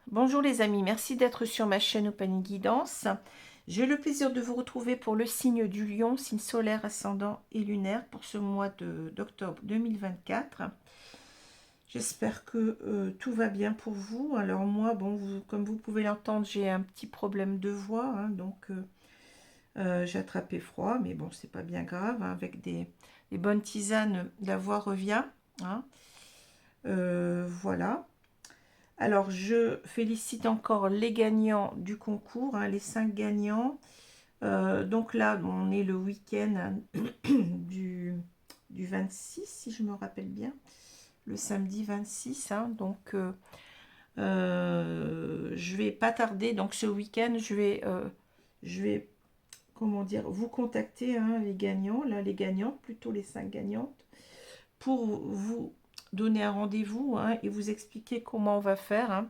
Bonjour les amis, merci d'être sur ma chaîne Open Guidance. J'ai le plaisir de vous retrouver pour le signe du Lion, signe solaire, ascendant et lunaire pour ce mois d'octobre 2024. J'espère que tout va bien pour vous. Alors moi, bon, comme vous pouvez l'entendre, j'ai un petit problème de voix, hein, donc j'ai attrapé froid, mais bon, c'est pas bien grave, hein, avec des bonnes tisanes, la voix revient, hein. Voilà. Alors, je félicite encore les gagnants du concours, hein, les 5 gagnants. Donc là, on est le week-end hein, du 26, si je me rappelle bien. Le samedi 26. Hein, donc, je vais pas tarder. Donc, ce week-end, je vais, comment dire, vous contacter, hein, les gagnants, là, les gagnantes, plutôt les 5 gagnantes, pour vous donner un rendez-vous hein, et vous expliquer comment on va faire. Hein,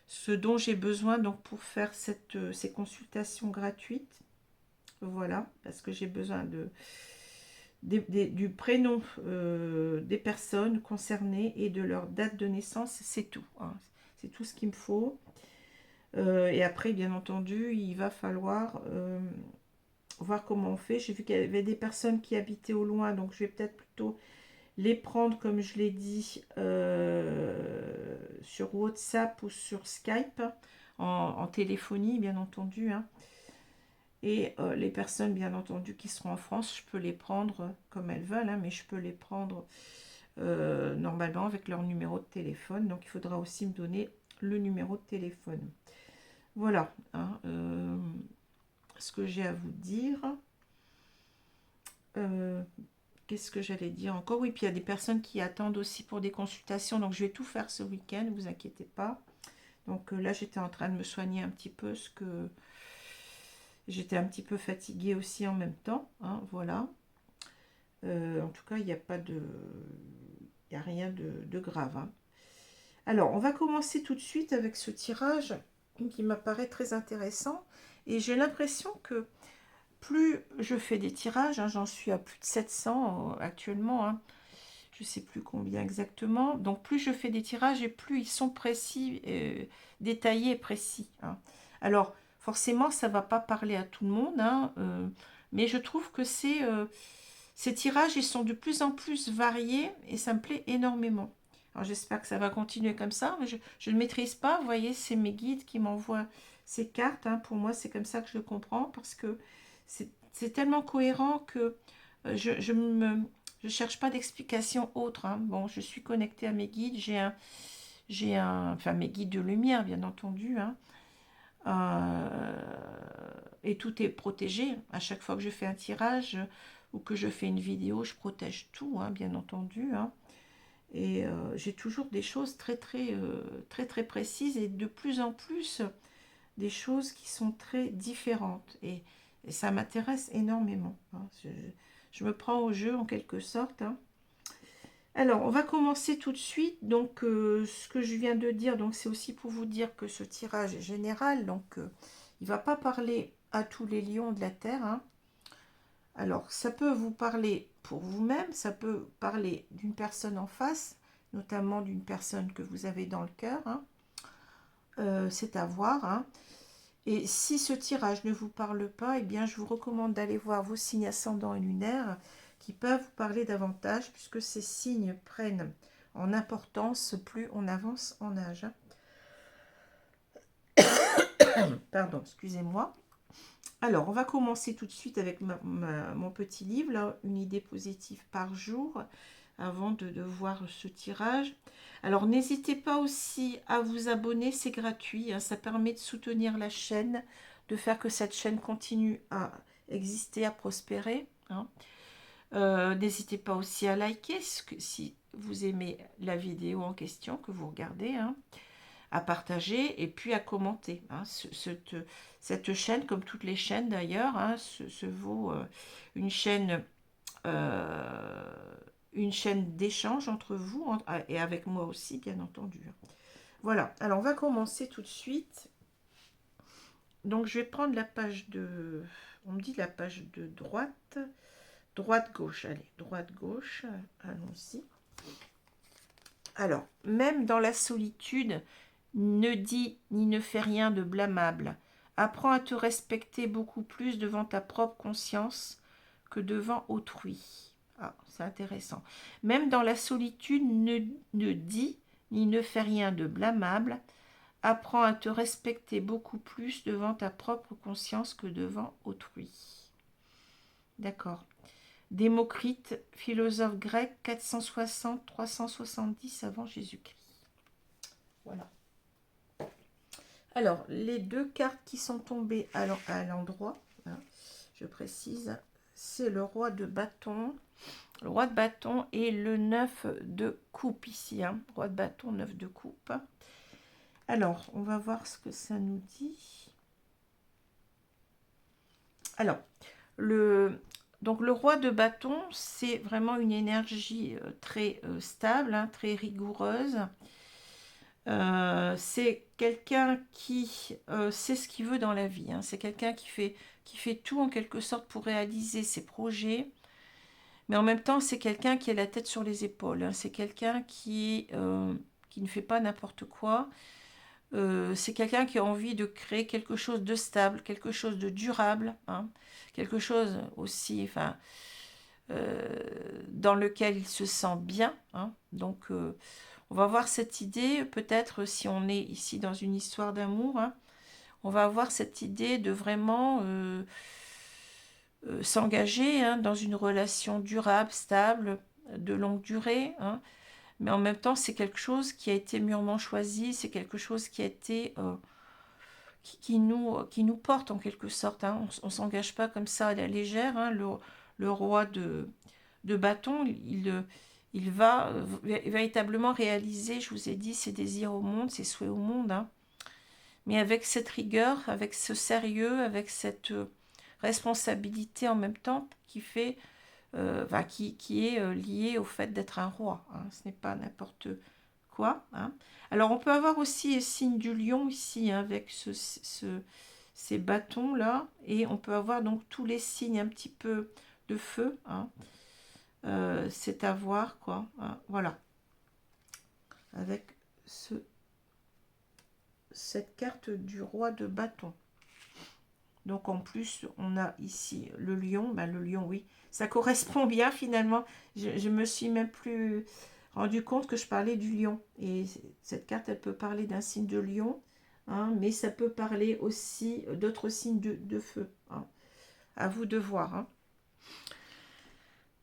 ce dont j'ai besoin donc pour faire ces consultations gratuites. Voilà, parce que j'ai besoin du prénom des personnes concernées et de leur date de naissance, c'est tout. Hein. C'est tout ce qu'il me faut. Et après, bien entendu, il va falloir voir comment on fait. J'ai vu qu'il y avait des personnes qui habitaient au loin, donc je vais peut-être plutôt les prendre, comme je l'ai dit, sur WhatsApp ou sur Skype, en téléphonie, bien entendu. Hein. Et les personnes, bien entendu, qui seront en France, je peux les prendre comme elles veulent, hein, mais je peux les prendre normalement avec leur numéro de téléphone. Donc, il faudra aussi me donner le numéro de téléphone. Voilà hein, ce que j'ai à vous dire. Qu'est-ce que j'allais dire encore? Oui, puis il y a des personnes qui attendent aussi pour des consultations. Donc, je vais tout faire ce week-end, ne vous inquiétez pas. Donc là, j'étais en train de me soigner un petit peu, parce que j'étais un petit peu fatiguée aussi en même temps. Hein, voilà. En tout cas, il n'y a pas de... Il n'y a rien de grave. Hein. Alors, on va commencer tout de suite avec ce tirage qui m'apparaît très intéressant. Et j'ai l'impression que plus je fais des tirages, hein, j'en suis à plus de 700 actuellement, hein, je ne sais plus combien exactement, donc plus je fais des tirages et plus ils sont précis, détaillés et précis. Hein. Alors, forcément, ça ne va pas parler à tout le monde, hein, mais je trouve que ces tirages, ils sont de plus en plus variés et ça me plaît énormément. Alors, j'espère que ça va continuer comme ça, mais je ne maîtrise pas, vous voyez, c'est mes guides qui m'envoient ces cartes, hein. Pour moi, c'est comme ça que je le comprends, parce que c'est tellement cohérent que je ne cherche pas d'explication autre. Hein. Bon, je suis connectée à mes guides, enfin mes guides de lumière, bien entendu. Hein. Et tout est protégé. À chaque fois que je fais un tirage ou que je fais une vidéo, je protège tout, hein, bien entendu. Hein. Et j'ai toujours des choses très précises et de plus en plus des choses qui sont très différentes. Et ça m'intéresse énormément. Hein. Je me prends au jeu en quelque sorte. Hein. Alors, on va commencer tout de suite. Donc, ce que je viens de dire, donc c'est aussi pour vous dire que ce tirage est général. Donc, il ne va pas parler à tous les lions de la Terre. Hein. Alors, ça peut vous parler pour vous-même, ça peut parler d'une personne en face, notamment d'une personne que vous avez dans le cœur. Hein. C'est à voir. Hein. Et si ce tirage ne vous parle pas, eh bien, je vous recommande d'aller voir vos signes ascendants et lunaires qui peuvent vous parler davantage, puisque ces signes prennent en importance plus on avance en âge. Pardon, excusez-moi. Alors, on va commencer tout de suite avec mon petit livre, là, une idée positive par jour, avant de voir ce tirage. Alors, n'hésitez pas aussi à vous abonner, c'est gratuit, hein, ça permet de soutenir la chaîne, de faire que cette chaîne continue à exister, à prospérer. Hein. N'hésitez pas aussi à liker vous aimez la vidéo en question que vous regardez, hein, à partager et puis à commenter. Hein. Cette chaîne, comme toutes les chaînes d'ailleurs, hein, se vaut euh, une chaîne d'échange entre vous et avec moi aussi, bien entendu. Voilà, alors on va commencer tout de suite. Donc je vais prendre la page de... On me dit la page de droite. Droite-gauche, allez, droite-gauche, allons-y. Alors, même dans la solitude, ne dis ni ne fais rien de blâmable. Apprends à te respecter beaucoup plus devant ta propre conscience que devant autrui. Ah, c'est intéressant. Même dans la solitude, ne dis ni ne fais rien de blâmable. Apprends à te respecter beaucoup plus devant ta propre conscience que devant autrui. D'accord. Démocrite, philosophe grec, 460-370 avant Jésus-Christ. Voilà. Alors, les deux cartes qui sont tombées à l'endroit, hein, je précise, c'est le roi de bâton. Le roi de bâton et le 9 de coupe ici. Hein. Roi de bâton, 9 de coupe. Alors, on va voir ce que ça nous dit. Alors, donc le roi de bâton, c'est vraiment une énergie très stable, hein, très rigoureuse. C'est quelqu'un qui sait ce qu'il veut dans la vie. Hein. C'est quelqu'un qui fait tout en quelque sorte pour réaliser ses projets. Mais en même temps, c'est quelqu'un qui a la tête sur les épaules. Hein. C'est quelqu'un qui ne fait pas n'importe quoi. C'est quelqu'un qui a envie de créer quelque chose de stable, quelque chose de durable. Hein. Quelque chose aussi, enfin, dans lequel il se sent bien. Hein. Donc, on va avoir cette idée, peut-être si on est ici dans une histoire d'amour, hein, on va avoir cette idée de vraiment s'engager hein, dans une relation durable, stable, de longue durée. Hein. Mais en même temps, c'est quelque chose qui a été mûrement choisi, c'est quelque chose qui a été... qui nous porte en quelque sorte. Hein. On ne s'engage pas comme ça à la légère. Hein. Le roi de bâton, il va véritablement réaliser, je vous ai dit, ses désirs au monde, ses souhaits au monde. Hein. Mais avec cette rigueur, avec ce sérieux, avec cette responsabilité en même temps qui fait, qui est liée au fait d'être un roi. Hein. Ce n'est pas n'importe quoi. Hein. Alors on peut avoir aussi le signe du lion ici, hein, avec ces bâtons là, et on peut avoir donc tous les signes un petit peu de feu. Hein. C'est à voir quoi. Hein. Voilà. Avec cette carte du roi de bâton. Donc en plus, on a ici le lion. Ben, le lion, oui, ça correspond bien finalement. Je me suis même plus rendu compte que je parlais du lion. Et cette carte, elle peut parler d'un signe de lion, hein, mais ça peut parler aussi d'autres signes de feu. Hein. À vous de voir. Hein.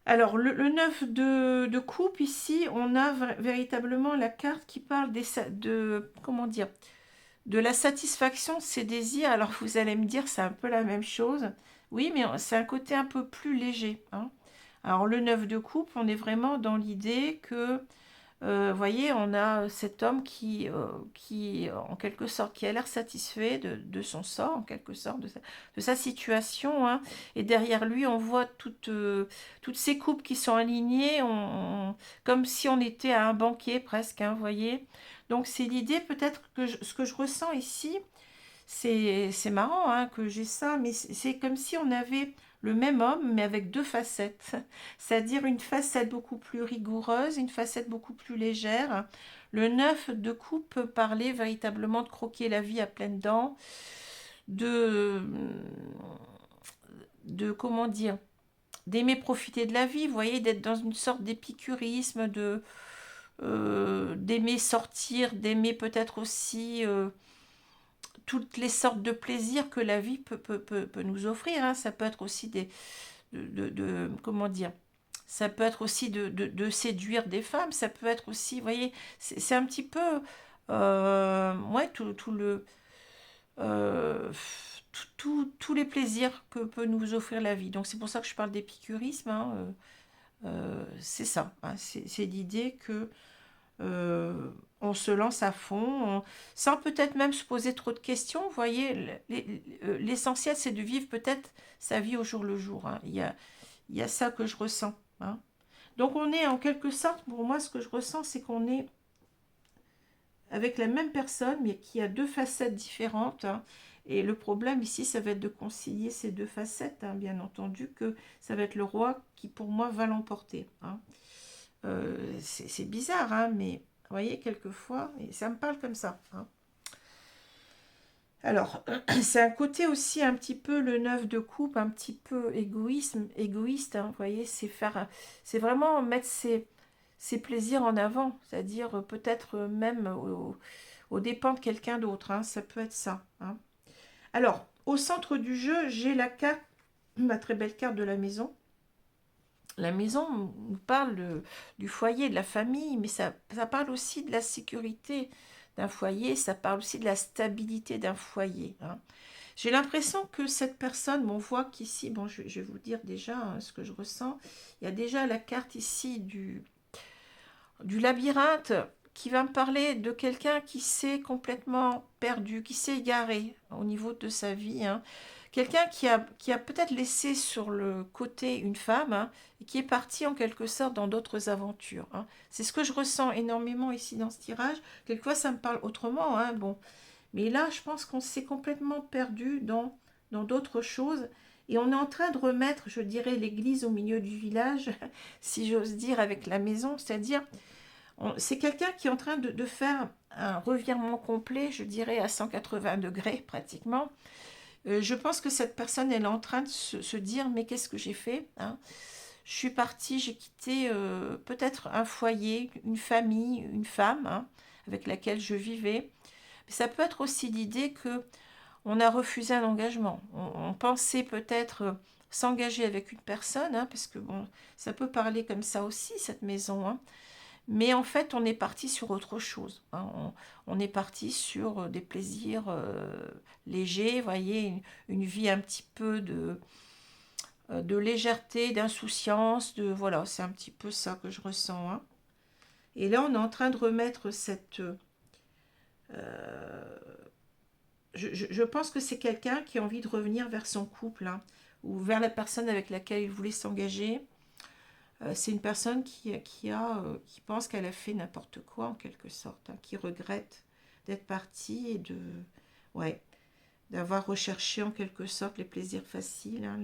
Alors, le 9 de coupe, ici, on a véritablement la carte qui parle comment dire, de la satisfaction de ses désirs. Alors, vous allez me dire, c'est un peu la même chose. Oui, mais c'est un côté un peu plus léger. Hein. Alors, le 9 de coupe, on est vraiment dans l'idée que, voyez, on a cet homme qui, en quelque sorte, qui a l'air satisfait de son sort, en quelque sorte, de sa situation. Hein. Et derrière lui, on voit toutes ces coupes qui sont alignées, comme si on était à un banquet presque, hein, voyez. Donc, c'est l'idée, peut-être que ce que je ressens ici, c'est marrant hein, que j'ai ça, mais c'est comme si on avait le même homme, mais avec deux facettes. C'est-à-dire une facette beaucoup plus rigoureuse, une facette beaucoup plus légère. Le 9 de coupe peut parler véritablement de croquer la vie à pleines dents, comment dire, d'aimer profiter de la vie, vous voyez, d'être dans une sorte d'épicurisme, d'aimer sortir, d'aimer peut-être aussi... toutes les sortes de plaisirs que la vie peut nous offrir. Hein. Ça peut être aussi comment dire, ça peut être aussi de séduire des femmes, ça peut être aussi, vous voyez, c'est un petit peu, ouais, euh, tous les plaisirs que peut nous offrir la vie. Donc c'est pour ça que je parle d'épicurisme. Hein. C'est ça, hein, c'est l'idée que on se lance à fond, sans peut-être même se poser trop de questions. Vous voyez, l'essentiel, c'est de vivre peut-être sa vie au jour le jour, hein. Il y a ça que je ressens, hein. Donc on est en quelque sorte, pour moi, ce que je ressens, c'est qu'on est avec la même personne, mais qui a deux facettes différentes, hein. Et le problème ici, ça va être de concilier ces deux facettes, hein, bien entendu, que ça va être le roi qui, pour moi, va l'emporter, hein. C'est bizarre, hein, mais vous voyez, quelquefois, et ça me parle comme ça, hein. Alors, c'est un côté aussi un petit peu le neuf de coupe, un petit peu égoïste, hein, vous voyez, c'est vraiment mettre ses plaisirs en avant, c'est-à-dire peut-être même aux dépens de quelqu'un d'autre, hein, ça peut être ça, hein. Alors, au centre du jeu, j'ai la carte, ma très belle carte de la maison. La maison nous parle du foyer, de la famille, mais ça parle aussi de la sécurité d'un foyer, ça parle aussi de la stabilité d'un foyer, hein. J'ai l'impression que cette personne, on voit qu'ici, bon, je vais vous dire déjà hein, ce que je ressens, il y a déjà la carte ici du labyrinthe qui va me parler de quelqu'un qui s'est complètement perdu, qui s'est égaré au niveau de sa vie, hein. Quelqu'un qui a peut-être laissé sur le côté une femme hein, et qui est parti en quelque sorte dans d'autres aventures, hein. C'est ce que je ressens énormément ici dans ce tirage. Quelquefois ça me parle autrement, hein, bon. Mais là je pense qu'on s'est complètement perdu dans d'autres choses. Et on est en train de remettre, je dirais, l'église au milieu du village, si j'ose dire, avec la maison. C'est-à-dire, c'est quelqu'un qui est en train de faire un revirement complet, je dirais, à 180 degrés pratiquement. Je pense que cette personne, elle est en train de se dire, mais qu'est-ce que j'ai fait hein. Je suis partie, j'ai quitté peut-être un foyer, une famille, une femme hein, avec laquelle je vivais. Mais ça peut être aussi l'idée que on a refusé un engagement. On pensait peut-être s'engager avec une personne, hein, parce que bon, ça peut parler comme ça aussi, cette maison, hein. Mais en fait, on est parti sur autre chose, hein. On est parti sur des plaisirs légers, voyez, une vie un petit peu de légèreté, d'insouciance, voilà, c'est un petit peu ça que je ressens, hein. Et là, on est en train de remettre cette... je pense que c'est quelqu'un qui a envie de revenir vers son couple, hein, ou vers la personne avec laquelle il voulait s'engager. C'est une personne qui pense qu'elle a fait n'importe quoi en quelque sorte, hein, qui regrette d'être partie et ouais, d'avoir recherché en quelque sorte les plaisirs faciles, hein,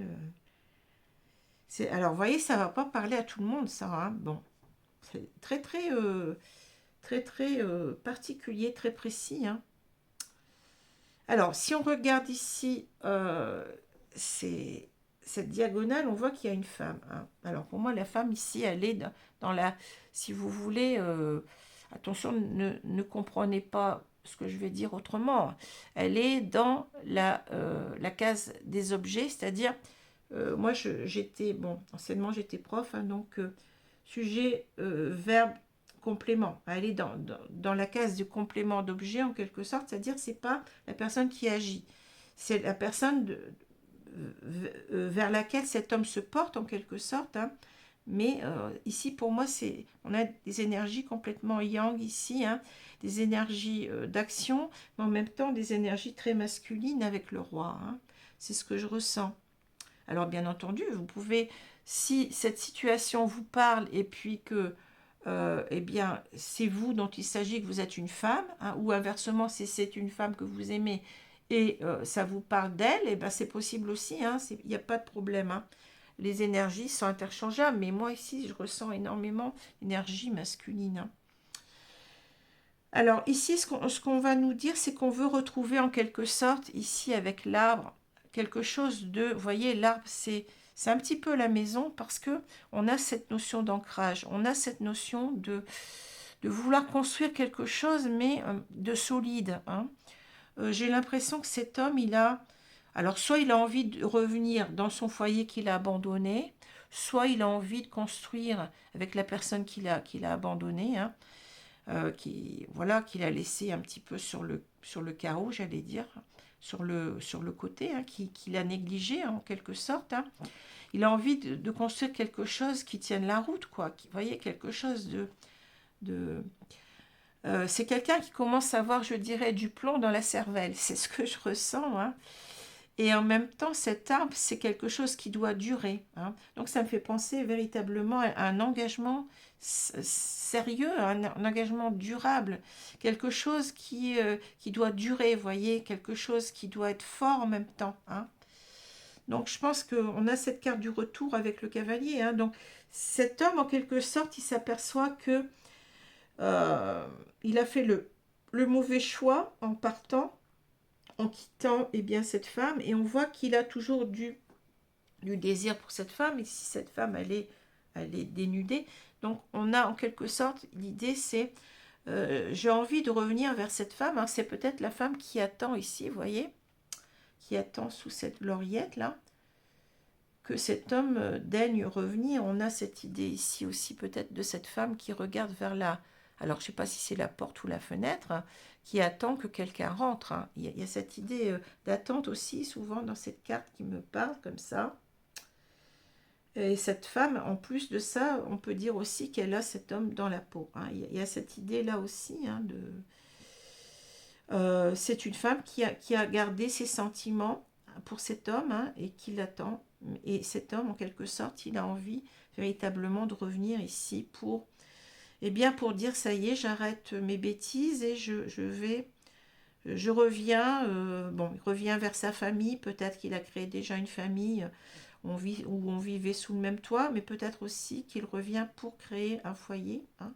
alors vous voyez, ça va pas parler à tout le monde ça, hein. Bon, c'est très particulier, très précis, hein. Alors si on regarde ici, c'est cette diagonale, on voit qu'il y a une femme, hein. Alors pour moi, la femme ici, elle est dans la... Si vous voulez, attention, ne comprenez pas ce que je vais dire autrement. Elle est dans la case des objets, c'est-à-dire, moi, j'étais, bon, anciennement, j'étais prof, hein, donc sujet, verbe, complément. Elle est dans la case du complément d'objet, en quelque sorte, c'est-à-dire, c'est pas la personne qui agit. C'est la personne vers laquelle cet homme se porte en quelque sorte, hein. Mais ici pour moi on a des énergies complètement yang ici, hein, des énergies d'action, mais en même temps des énergies très masculines avec le roi, hein. C'est ce que je ressens. Alors bien entendu, vous pouvez, si cette situation vous parle et puis que eh bien, c'est vous dont il s'agit, que vous êtes une femme, hein, ou inversement, si c'est une femme que vous aimez et ça vous parle d'elle, eh ben, c'est possible aussi, hein, il n'y a pas de problème, hein. Les énergies sont interchangeables, mais moi ici, je ressens énormément d'énergie masculine, hein. Alors ici, ce qu'on va nous dire, c'est qu'on veut retrouver en quelque sorte, ici avec l'arbre, quelque chose de... Vous voyez, l'arbre, c'est un petit peu la maison parce que on a cette notion d'ancrage, on a cette notion de vouloir construire quelque chose, mais de solide, hein. J'ai l'impression que cet homme, il a... Alors, soit il a envie de revenir dans son foyer qu'il a abandonné, soit il a envie de construire avec la personne qu'il a abandonnée, hein, voilà, qu'il a laissé un petit peu sur le carreau, j'allais dire, sur le côté, hein, qu'il a négligé en quelque sorte. Hein. Il a envie de construire quelque chose qui tienne la route, quoi. Vous voyez, quelque chose de c'est quelqu'un qui commence à avoir, je dirais, du plomb dans la cervelle. C'est ce que je ressens. Hein. Et en même temps, cet arbre, c'est quelque chose qui doit durer. Hein. Donc ça me fait penser véritablement à un engagement sérieux, un engagement durable, quelque chose qui doit durer, vous voyez, quelque chose qui doit être fort en même temps. Hein. Donc je pense qu'on a cette carte du retour avec le cavalier. Hein. Donc cet homme, en quelque sorte, il s'aperçoit que il a fait le mauvais choix en partant, en quittant eh bien, cette femme, et on voit qu'il a toujours du désir pour cette femme, et si cette femme elle est dénudée, donc on a en quelque sorte, l'idée c'est, j'ai envie de revenir vers cette femme, hein, c'est peut-être la femme qui attend ici, vous voyez, qui attend sous cette lauriette là, que cet homme daigne revenir. On a cette idée ici aussi peut-être de cette femme qui regarde vers alors je ne sais pas si c'est la porte ou la fenêtre, hein, qui attend que quelqu'un rentre. Hein. Il y a cette idée d'attente aussi souvent dans cette carte qui me parle comme ça. Et cette femme, en plus de ça, on peut dire aussi qu'elle a cet homme dans la peau. Hein. Il y a cette idée là aussi hein, c'est une femme qui a gardé ses sentiments pour cet homme hein, et qui l'attend. Et cet homme, en quelque sorte, il a envie véritablement de revenir ici pour, eh bien, pour dire ça y est, j'arrête mes bêtises et je reviens. Bon, il revient vers sa famille. Peut-être qu'il a créé déjà une famille où on vivait sous le même toit, mais peut-être aussi qu'il revient pour créer un foyer. Hein.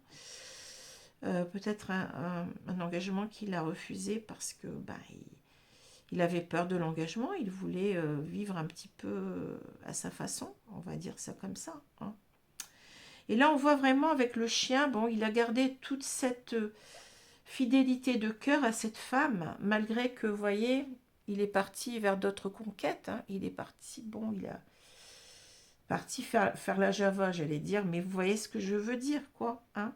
Peut-être un engagement qu'il a refusé parce que il avait peur de l'engagement, il voulait vivre un petit peu à sa façon, on va dire ça comme ça. Hein. Et là, on voit vraiment avec le chien, bon, il a gardé toute cette fidélité de cœur à cette femme, malgré que, vous voyez, il est parti vers d'autres conquêtes. Hein. Il est parti, bon, il a parti faire la Java, j'allais dire, mais vous voyez ce que je veux dire, quoi. Hein.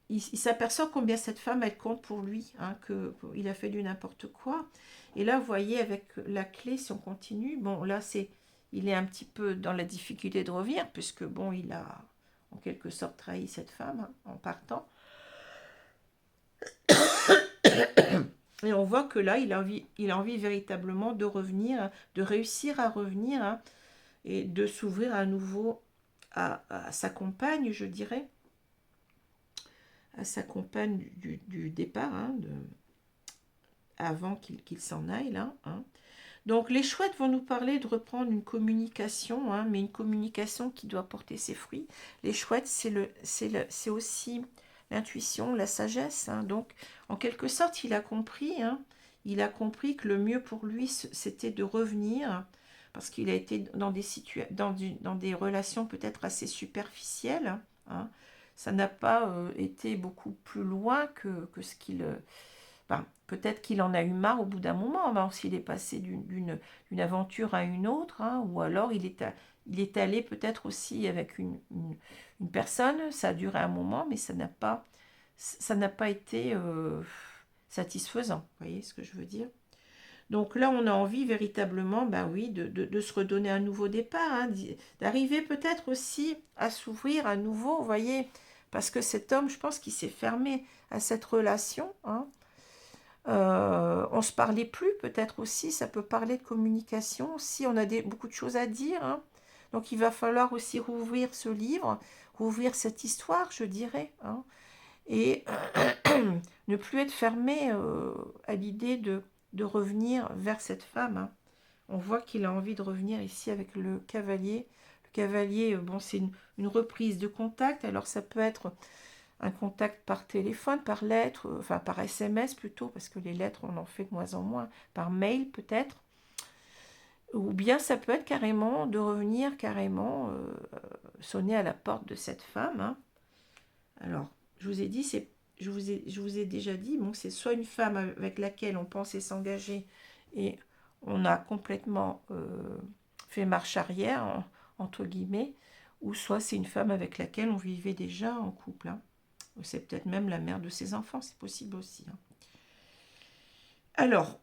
Il s'aperçoit combien cette femme, elle compte pour lui, hein, qu'il a fait du n'importe quoi. Et là, vous voyez, avec la clé, si on continue, bon, là, il est un petit peu dans la difficulté de revenir, puisque, bon, il a en quelque sorte trahi cette femme hein, en partant. Et on voit que là, il a envie véritablement de revenir, de réussir à revenir, hein, et de s'ouvrir à nouveau à sa compagne, je dirais, à sa compagne du départ, hein, avant qu'il s'en aille, là. Hein. Donc, les chouettes vont nous parler de reprendre une communication, hein, mais une communication qui doit porter ses fruits. Les chouettes, c'est aussi l'intuition, la sagesse. Hein. Donc, en quelque sorte, il a compris, hein, il a compris que le mieux pour lui, c'était de revenir, parce qu'il a été dans des relations peut-être assez superficielles. Hein. Ça n'a pas été beaucoup plus loin que ce qu'il... peut-être qu'il en a eu marre au bout d'un moment, hein, s'il est passé d'une aventure à une autre, hein, ou alors il est allé peut-être aussi avec une personne, ça a duré un moment, mais ça n'a pas été satisfaisant, vous voyez ce que je veux dire? Donc là, on a envie véritablement, oui, de se redonner un nouveau départ, hein, d'arriver peut-être aussi à s'ouvrir à nouveau, vous voyez, parce que cet homme, je pense qu'il s'est fermé à cette relation. Hein. On se parlait plus, peut-être aussi, ça peut parler de communication, aussi, on a beaucoup de choses à dire. Hein. Donc il va falloir aussi rouvrir ce livre, rouvrir cette histoire, je dirais, hein, et ne plus être fermé à l'idée de revenir vers cette femme. Hein. On voit qu'il a envie de revenir ici avec le cavalier. Le cavalier, bon, c'est une reprise de contact. Alors ça peut être un contact par téléphone, par lettre, enfin par SMS plutôt, parce que les lettres, on en fait de moins en moins. Par mail peut-être. Ou bien ça peut être carrément de revenir carrément sonner à la porte de cette femme. Hein. Alors, je vous ai dit, je vous ai déjà dit, bon, c'est soit une femme avec laquelle on pensait s'engager et on a complètement fait marche arrière, entre guillemets, ou soit c'est une femme avec laquelle on vivait déjà en couple. Hein. C'est peut-être même la mère de ses enfants, c'est possible aussi. Hein. Alors,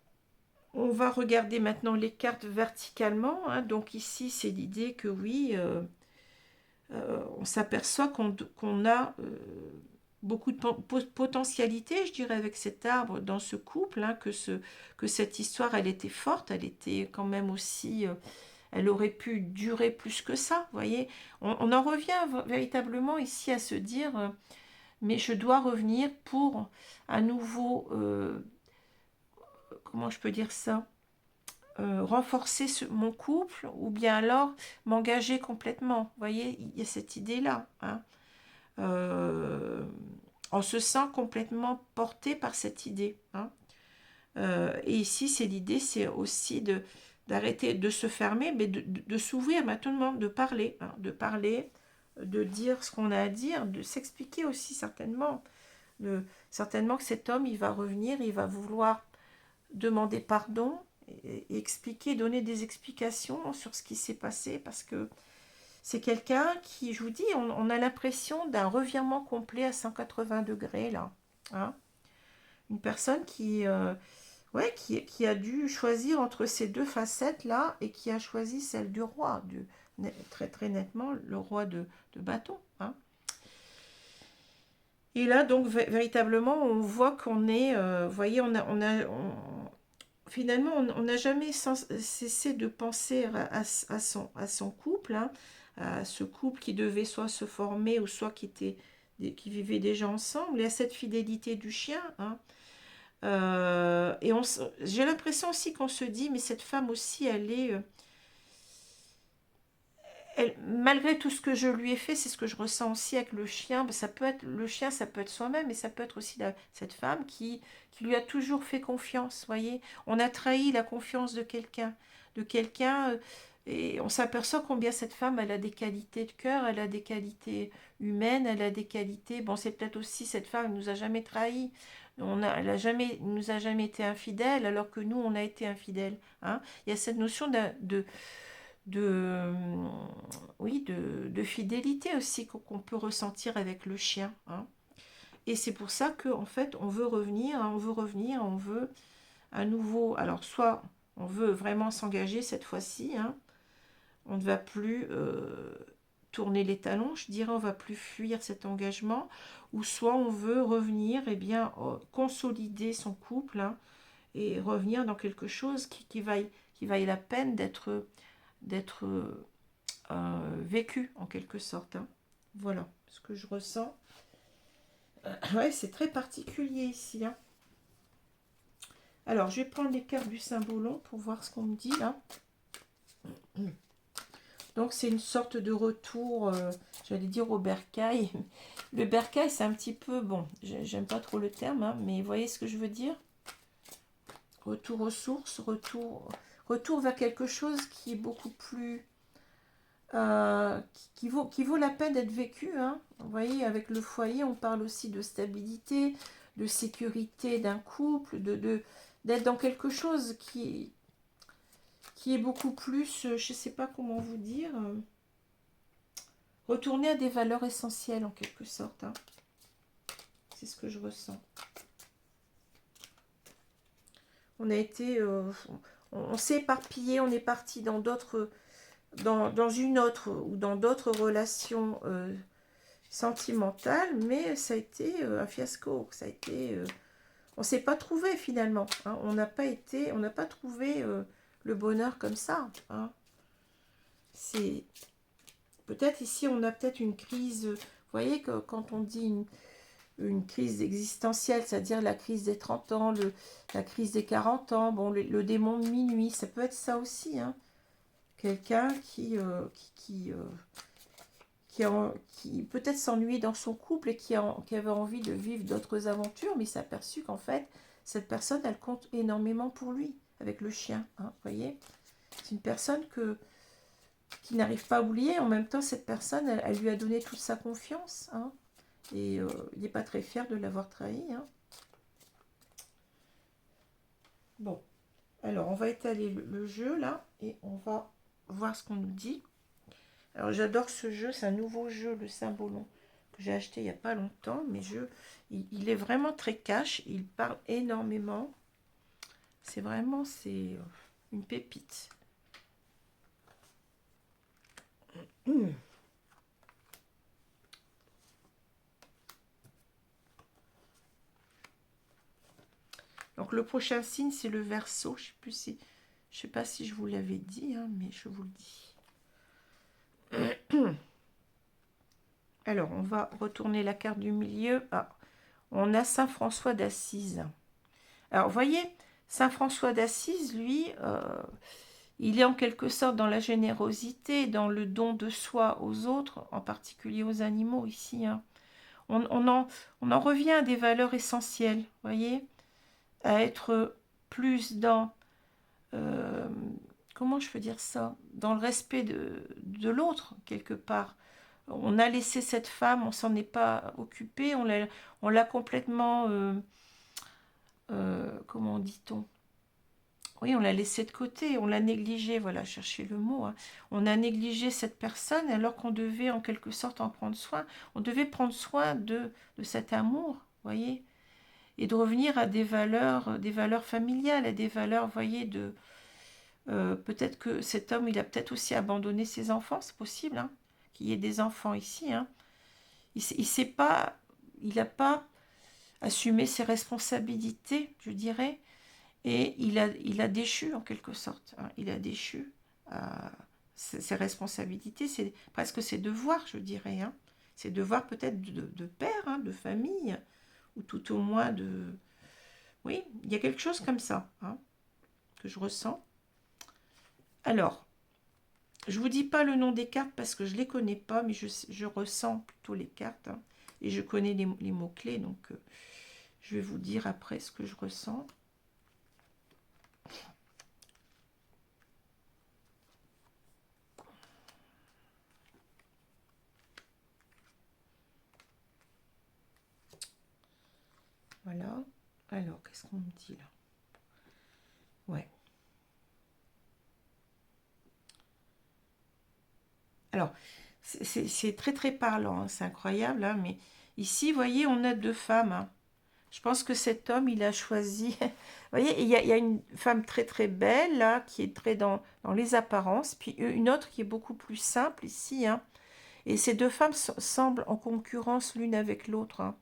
on va regarder maintenant les cartes verticalement. Hein. Donc ici, c'est l'idée que oui, on s'aperçoit qu'on a beaucoup de potentialité, je dirais, avec cet arbre dans ce couple, hein, que cette histoire, elle était forte, elle était quand même aussi... elle aurait pu durer plus que ça, vous voyez. On en revient véritablement ici à se dire, mais je dois revenir pour à nouveau, comment je peux dire ça, renforcer mon couple, ou bien alors m'engager complètement. Vous voyez, il y a cette idée-là. Hein. On se sent complètement porté par cette idée. Hein. Et ici, c'est l'idée, c'est aussi d'arrêter de se fermer, mais de s'ouvrir maintenant, de parler, hein, de dire ce qu'on a à dire, de s'expliquer aussi certainement. Certainement que cet homme, il va revenir, il va vouloir demander pardon, et expliquer, donner des explications sur ce qui s'est passé, parce que c'est quelqu'un qui, je vous dis, on a l'impression d'un revirement complet à 180 degrés, là. Hein. Une personne ouais, qui a dû choisir entre ces deux facettes-là, et qui a choisi celle du roi, très très nettement, le roi de bâton. Hein. Et là, donc, véritablement, on voit qu'on est, vous voyez, finalement, on n'a jamais cessé de penser à son couple, hein, à ce couple qui devait soit se former, ou soit qui vivait déjà ensemble, et à cette fidélité du chien. Hein. Et j'ai l'impression aussi qu'on se dit, mais cette femme aussi, malgré tout ce que je lui ai fait, c'est ce que je ressens aussi avec le chien. Ça peut être le chien, ça peut être soi-même, mais ça peut être aussi cette femme qui lui a toujours fait confiance. Voyez, on a trahi la confiance de quelqu'un, et on s'aperçoit combien cette femme, elle a des qualités de cœur, elle a des qualités humaines, elle a des qualités. Bon, c'est peut-être aussi cette femme, elle nous a jamais trahi. Nous a jamais été infidèle, alors que nous, on a été infidèles. Hein. Il y a cette notion de, oui, de fidélité aussi qu'on peut ressentir avec le chien. Hein. Et c'est pour ça qu'en fait, on veut revenir, hein, on veut à nouveau. Alors, soit on veut vraiment s'engager cette fois-ci, hein, on ne va plus tourner les talons, je dirais, on ne va plus fuir cet engagement, ou soit on veut revenir, et bien, consolider son couple, hein, et revenir dans quelque chose qui vaille la peine d'être vécu en quelque sorte. Hein. Voilà ce que je ressens. Ouais, c'est très particulier ici. Hein. Alors, je vais prendre les cartes du symbolon pour voir ce qu'on me dit là. Donc, c'est une sorte de retour, j'allais dire au bercail. Le bercail, c'est un petit peu, bon, j'aime pas trop le terme, hein, mais vous voyez ce que je veux dire? Retour aux sources, retour vers quelque chose qui est beaucoup plus... qui vaut la peine d'être vécu. Hein. Vous voyez, avec le foyer, on parle aussi de stabilité, de sécurité d'un couple, d'être dans quelque chose qui est beaucoup plus, je ne sais pas comment vous dire, retourner à des valeurs essentielles en quelque sorte. Hein. C'est ce que je ressens. On a été, on s'est éparpillé, on est parti dans d'autres, dans une autre ou dans d'autres relations sentimentales, mais ça a été un fiasco. Ça a été, on s'est pas trouvé finalement. Hein. On n'a pas trouvé le bonheur comme ça. Hein. C'est peut-être ici on a peut-être une crise. Vous voyez que quand on dit une crise existentielle, c'est-à-dire la crise des 30 ans, la crise des 40 ans, bon, le démon de minuit, ça peut être ça aussi. Hein. Quelqu'un qui peut-être s'ennuie dans son couple et qui avait envie de vivre d'autres aventures, mais s'est aperçu qu'en fait, cette personne, elle compte énormément pour lui, avec le chien. Hein, vous voyez, c'est une personne qui n'arrive pas à oublier. En même temps, cette personne, elle lui a donné toute sa confiance. Hein, et il n'est pas très fier de l'avoir trahi. Hein. Bon, alors on va étaler le jeu là, et on va voir ce qu'on nous dit. Alors j'adore ce jeu, c'est un nouveau jeu, le symbolon, que j'ai acheté il n'y a pas longtemps, mais il est vraiment très cash, il parle énormément. C'est vraiment, c'est une pépite. Mmh. Donc le prochain signe, c'est le Verseau. Je sais pas si je vous l'avais dit, hein, mais je vous le dis. Alors, on va retourner la carte du milieu. Ah, on a Saint François d'Assise. Alors, vous voyez, Saint François d'Assise, lui, il est en quelque sorte dans la générosité, dans le don de soi aux autres, en particulier aux animaux ici. Hein. On en revient à des valeurs essentielles, vous voyez, à être plus dans, euh, comment je peux dire ça, dans le respect de l'autre, quelque part. On a laissé cette femme, on s'en est pas occupé, on l'a complètement, comment dit-on? Oui, on l'a laissée de côté, on l'a négligée, voilà, chercher le mot. Hein. On a négligé cette personne alors qu'on devait en quelque sorte en prendre soin. On devait prendre soin de cet amour, voyez, et de revenir à des valeurs familiales, à des valeurs, voyez, de... peut-être que cet homme, il a peut-être aussi abandonné ses enfants, c'est possible, hein, qu'il y ait des enfants ici. Hein. Il sait pas, il n'a pas assumé ses responsabilités, je dirais. Et il a déchu en quelque sorte. Hein, il a déchu ses responsabilités, c'est presque ses devoirs, je dirais. Hein, ses devoirs peut-être de père, hein, de famille, ou tout au moins de... Oui, il y a quelque chose comme ça hein, que je ressens. Alors, je ne vous dis pas le nom des cartes parce que je ne les connais pas, mais je ressens plutôt les cartes. Hein, et je connais les mots-clés, donc je vais vous dire après ce que je ressens. Voilà. Alors, qu'est-ce qu'on me dit là? Ouais. Alors, c'est très très parlant, hein, c'est incroyable, hein, mais ici, vous voyez, on a deux femmes. Hein. Je pense que cet homme, il a choisi... Vous voyez, il y a une femme très très belle, là, qui est très dans les apparences, puis une autre qui est beaucoup plus simple ici. Hein. Et ces deux femmes semblent en concurrence l'une avec l'autre. Hein.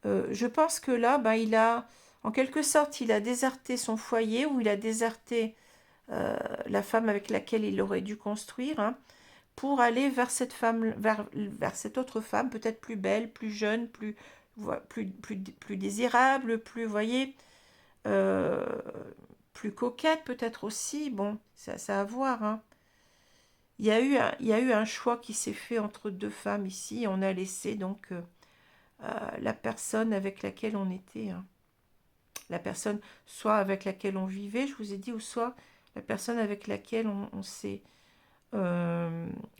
Je pense que là, ben, en quelque sorte, il a déserté son foyer, ou il a déserté la femme avec laquelle il aurait dû construire, hein, pour aller vers cette femme, vers cette autre femme, peut-être plus belle, plus jeune, plus désirable, plus, vous voyez, euh, plus coquette peut-être aussi. Bon, ça à voir. Hein. Il y a eu un choix qui s'est fait entre deux femmes ici. On a laissé donc la personne avec laquelle on était. Hein. La personne soit avec laquelle on vivait, je vous ai dit, ou soit la personne avec laquelle on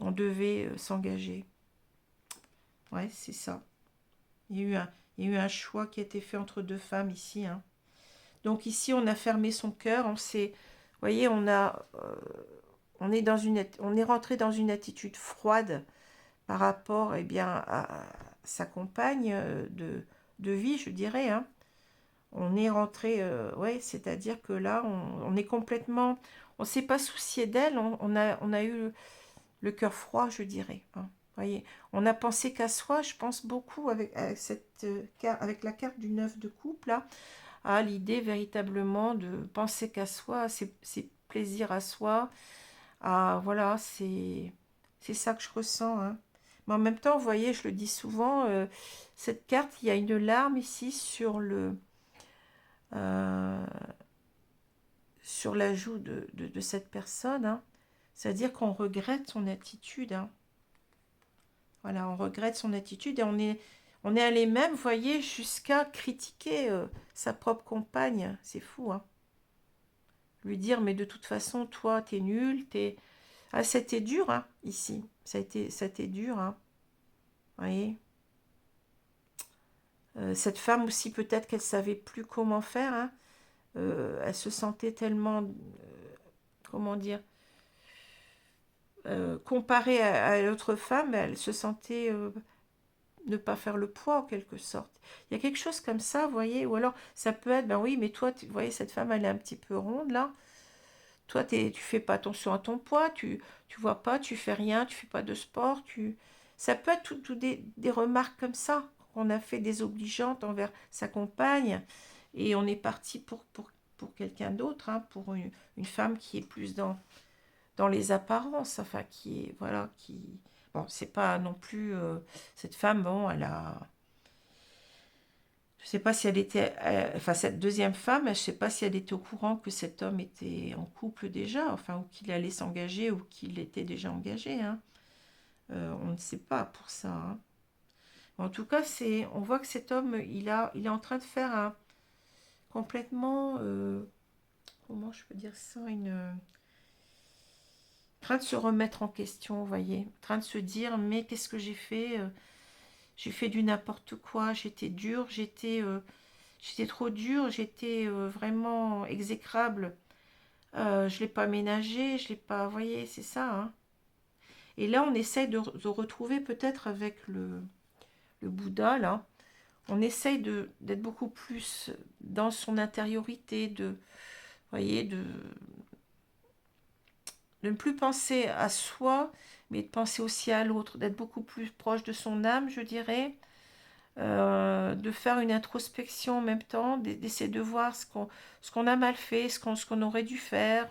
devait s'engager. Ouais, c'est ça. Il y a eu un choix qui a été fait entre deux femmes ici. Hein. Donc ici, on a fermé son cœur. Vous voyez, on est rentré dans une attitude froide par rapport, eh bien, à sa compagne de vie, je dirais. Hein. On est rentré, ouais, c'est-à-dire que là, on est complètement, on s'est pas soucié d'elle. On a eu le cœur froid, je dirais. Hein. Voyez, on a pensé qu'à soi, je pense beaucoup avec avec la carte du 9 de coupe, là, à l'idée véritablement de penser qu'à soi, à ses plaisirs à soi, voilà, c'est ça que je ressens. Hein. Mais en même temps, vous voyez, je le dis souvent, cette carte, il y a une larme ici euh, sur la joue de cette personne. Hein. C'est-à-dire qu'on regrette son attitude. Hein. Voilà, on regrette son attitude et on est allé même, vous voyez, jusqu'à critiquer sa propre compagne. C'est fou, hein. Lui dire, mais de toute façon, toi, t'es nul, t'es... Ah, c'était dur, hein, ici. Ça a été dur, hein. Vous voyez. Cette femme aussi, peut-être qu'elle savait plus comment faire, hein. Elle se sentait tellement, comment dire, comparée à l'autre femme, elle se sentait ne pas faire le poids en quelque sorte. Il y a quelque chose comme ça, vous voyez, ou alors ça peut être, ben oui, mais toi, vous voyez, cette femme, elle est un petit peu ronde là. Toi, tu fais pas attention à ton poids, tu vois pas, tu fais rien, tu fais pas de sport, Ça peut être tout des remarques comme ça qu'on a fait désobligeantes envers sa compagne et on est parti pour quelqu'un d'autre, hein, pour une femme qui est plus dans les apparences, enfin qui est, voilà, qui... Bon, c'est pas non plus... cette femme, bon, elle a... Je sais pas si elle était... enfin, cette deuxième femme, je sais pas si elle était au courant que cet homme était en couple déjà, enfin, ou qu'il allait s'engager, ou qu'il était déjà engagé, hein. On ne sait pas pour ça, hein. En tout cas, on voit que cet homme, il est en train de faire un complètement... comment je peux dire ça, train de se remettre en question, vous voyez, en train de se dire, mais qu'est-ce que j'ai fait? J'ai fait du n'importe quoi, j'étais dure, j'étais trop dure, j'étais vraiment exécrable. Je l'ai pas ménagé, je l'ai pas, vous voyez, c'est ça, hein. Et là, on essaye de retrouver peut-être avec le Bouddha, là, on essaye d'être beaucoup plus dans son intériorité, vous voyez, de ne plus penser à soi, mais de penser aussi à l'autre, d'être beaucoup plus proche de son âme, je dirais, de faire une introspection en même temps, d'essayer de voir ce qu'on a mal fait, ce qu'on aurait dû faire,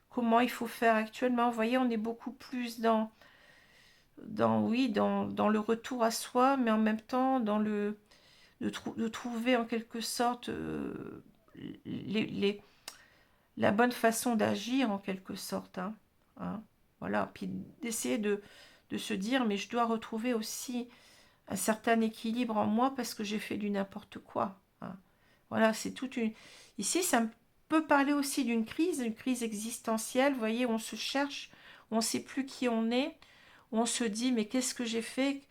comment il faut faire actuellement. Vous voyez, on est beaucoup plus oui, dans le retour à soi, mais en même temps de trouver en quelque sorte les, les- la bonne façon d'agir en quelque sorte, hein, hein. Voilà, puis d'essayer de se dire, mais je dois retrouver aussi un certain équilibre en moi parce que j'ai fait du n'importe quoi, hein. Voilà, c'est toute une... Ici, ça peut parler aussi d'une crise, une crise existentielle, vous voyez, où on se cherche, où on ne sait plus qui on est, où on se dit, mais qu'est-ce que j'ai fait?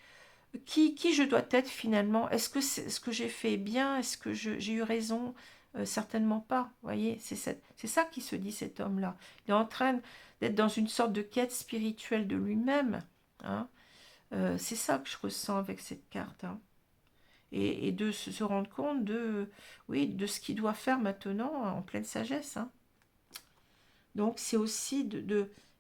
Qui je dois être finalement? Est-ce que ce que j'ai fait est bien? Est-ce que j'ai eu raison? Certainement pas. Vous voyez, c'est ça qui se dit cet homme-là. Il est en train d'être dans une sorte de quête spirituelle de lui-même, hein. C'est ça que je ressens avec cette carte, hein. Et de se rendre compte oui, de ce qu'il doit faire maintenant en pleine sagesse, hein. Donc c'est aussi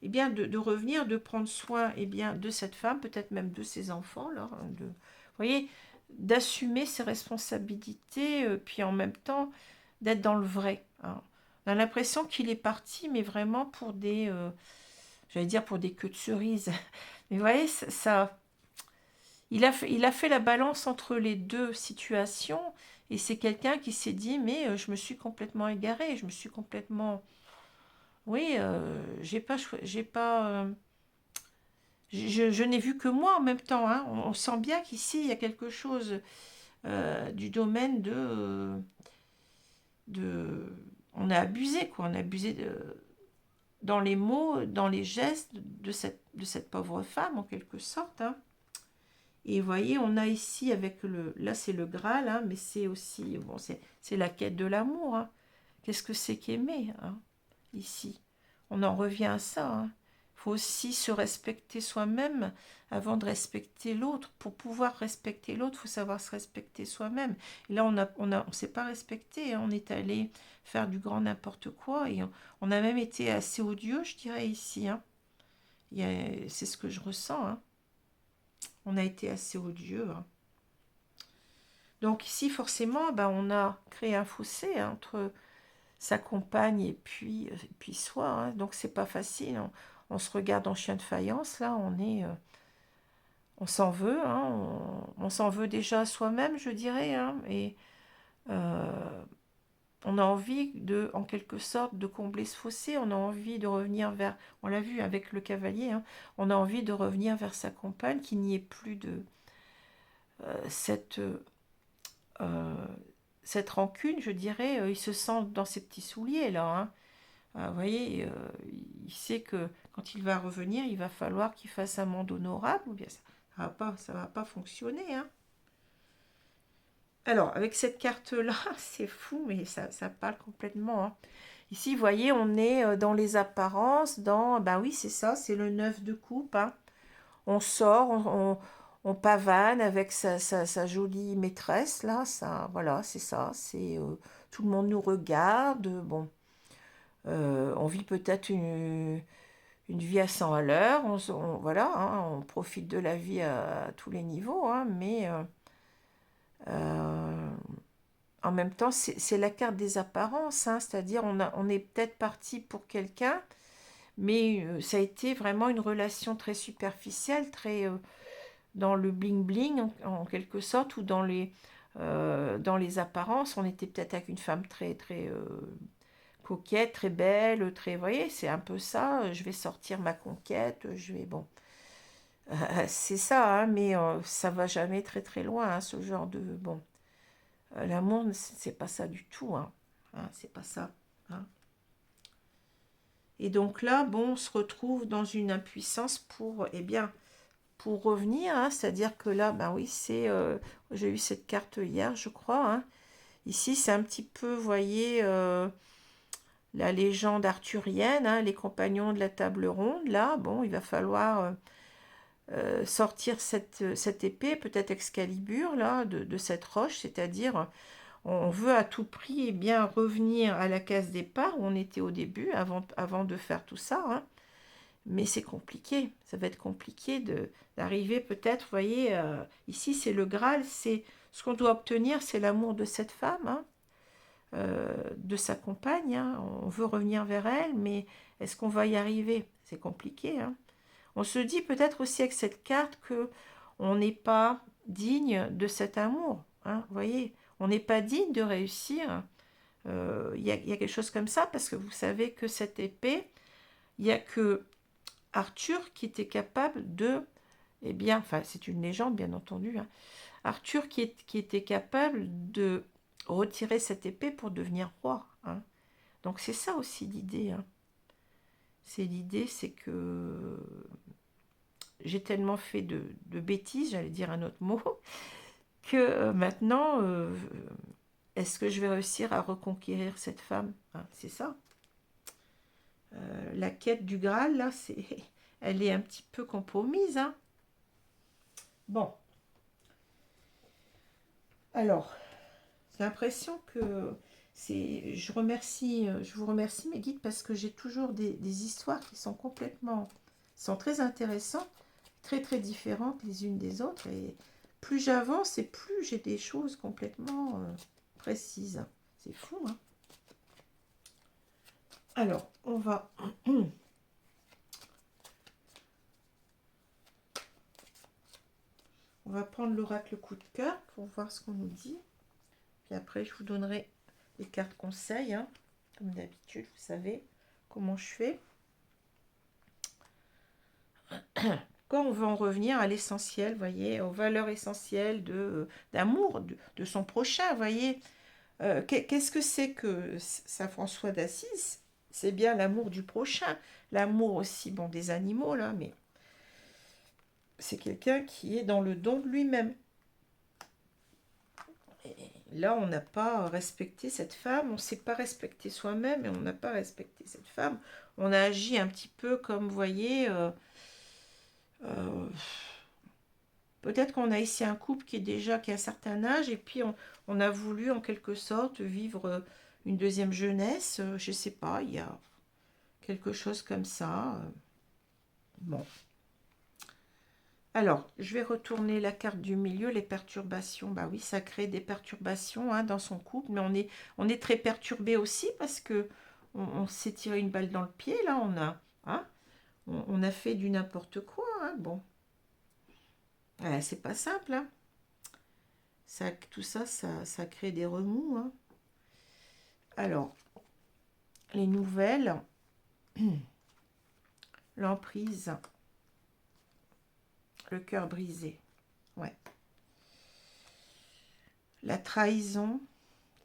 eh bien, de revenir, de prendre soin eh bien, de cette femme, peut-être même de ses enfants, là, hein, vous voyez, d'assumer ses responsabilités, puis en même temps d'être dans le vrai, hein. On a l'impression qu'il est parti, mais vraiment pour j'allais dire pour des queues de cerises. Mais vous voyez, il a fait la balance entre les deux situations, et c'est quelqu'un qui s'est dit, mais je me suis complètement égarée, je me suis complètement... Oui, j'ai pas, je n'ai vu que moi en même temps, hein. On sent bien qu'ici, il y a quelque chose du domaine de... On a abusé, quoi. On a abusé dans les mots, dans les gestes de cette pauvre femme, en quelque sorte, hein. Et vous voyez, on a ici avec là c'est le Graal, hein, mais c'est aussi, bon, c'est la quête de l'amour, hein. Qu'est-ce que c'est qu'aimer, hein, ici? On en revient à ça, hein. Il faut aussi se respecter soi-même avant de respecter l'autre. Pour pouvoir respecter l'autre, il faut savoir se respecter soi-même. Et là, on s'est pas respecté, hein. On est allé faire du grand n'importe quoi et on a même été assez odieux, je dirais, ici, hein. C'est ce que je ressens, hein. On a été assez odieux, hein. Donc ici, forcément, ben, on a créé un fossé, hein, entre sa compagne et puis soi, hein. Donc c'est pas facile. On se regarde en chien de faïence, là, on s'en veut, hein, on s'en veut déjà à soi-même, je dirais, hein, et euh, on a envie en quelque sorte, de combler ce fossé. On a envie de revenir on l'a vu avec le cavalier, hein, on a envie de revenir vers sa compagne, qu'il n'y ait plus de cette euh, cette rancune, je dirais. Il se sent dans ses petits souliers, là, hein. Vous voyez, il sait que quand il va revenir, il va falloir qu'il fasse un monde honorable, ou bien ça va pas fonctionner, hein. Alors, avec cette carte-là, c'est fou, mais ça parle complètement, hein. Ici, vous voyez, on est dans les apparences, ben oui, c'est ça, c'est le 9 de coupe, hein. On sort, on pavane avec sa jolie maîtresse, là, ça, voilà, c'est ça, c'est tout le monde nous regarde, bon, on vit peut-être une vie à 100 à l'heure, voilà, hein, on profite de la vie à tous les niveaux, hein, mais euh, en même temps, c'est la carte des apparences, hein, c'est-à-dire on est peut-être parti pour quelqu'un, mais ça a été vraiment une relation très superficielle, très dans le bling-bling en quelque sorte, ou dans les apparences. On était peut-être avec une femme très, très coquette, très belle, très... Vous voyez, c'est un peu ça. Je vais sortir ma conquête, je vais... Bon, c'est ça, hein, mais ça va jamais très très loin, hein, ce genre de... Bon, l'amour, c'est pas ça du tout, hein. Hein, c'est pas ça, hein. Et donc là, bon, on se retrouve dans une impuissance pour, eh bien, pour revenir, hein, c'est-à-dire que là, ben oui, j'ai eu cette carte hier, je crois, hein. Ici, c'est un petit peu, vous voyez, la légende arthurienne, hein, les compagnons de la table ronde. Là, bon, il va falloir sortir cette épée, peut-être Excalibur, là, de cette roche, c'est-à-dire, on veut à tout prix, eh bien, revenir à la case départ où on était au début, avant de faire tout ça, hein. Mais c'est compliqué, ça va être compliqué d'arriver peut-être, vous voyez, ici c'est le Graal, c'est ce qu'on doit obtenir, c'est l'amour de cette femme, hein, de sa compagne, hein. On veut revenir vers elle, mais est-ce qu'on va y arriver? C'est compliqué, hein. On se dit peut-être aussi avec cette carte que on n'est pas digne de cet amour, hein, vous voyez, on n'est pas digne de réussir. Il y a quelque chose comme ça, parce que vous savez que cette épée, il n'y a que Arthur qui était capable de, eh bien, enfin c'est une légende bien entendu, hein, Arthur qui était capable de retirer cette épée pour devenir roi, hein. Donc c'est ça aussi l'idée, hein. C'est l'idée, c'est que j'ai tellement fait de bêtises, j'allais dire un autre mot, que maintenant, est-ce que je vais réussir à reconquérir cette femme, hein, c'est ça. La quête du Graal, là, elle est un petit peu compromise, hein. Bon, alors, j'ai l'impression que je vous remercie mes guides, parce que j'ai toujours des histoires qui sont sont très intéressantes, très très différentes les unes des autres, et plus j'avance et plus j'ai des choses complètement précises. C'est fou, hein. Alors, on va prendre l'oracle coup de cœur pour voir ce qu'on nous dit. Puis après, je vous donnerai les cartes conseils, hein, comme d'habitude, vous savez comment je fais. Quand on veut en revenir à l'essentiel, voyez, aux valeurs essentielles d'amour de son prochain, voyez. Qu'est-ce que c'est que Saint François d'Assise? C'est bien l'amour du prochain, l'amour aussi, bon, des animaux, là, mais c'est quelqu'un qui est dans le don de lui-même. Et là, on n'a pas respecté cette femme, on ne s'est pas respecté soi-même, et on n'a pas respecté cette femme. On a agi un petit peu comme, vous voyez, euh, peut-être qu'on a ici un couple qui a un certain âge, et puis on a voulu en quelque sorte vivre une deuxième jeunesse. Je ne sais pas, il y a quelque chose comme ça. Bon. Alors, je vais retourner la carte du milieu, les perturbations. Bah oui, ça crée des perturbations, hein, dans son couple, mais on est très perturbé aussi, parce que on s'est tiré une balle dans le pied, là, hein, on a fait du n'importe quoi, hein, bon. C'est pas simple, hein. Tout ça, ça crée des remous, hein. Alors, les nouvelles, l'emprise, le cœur brisé, ouais. La trahison,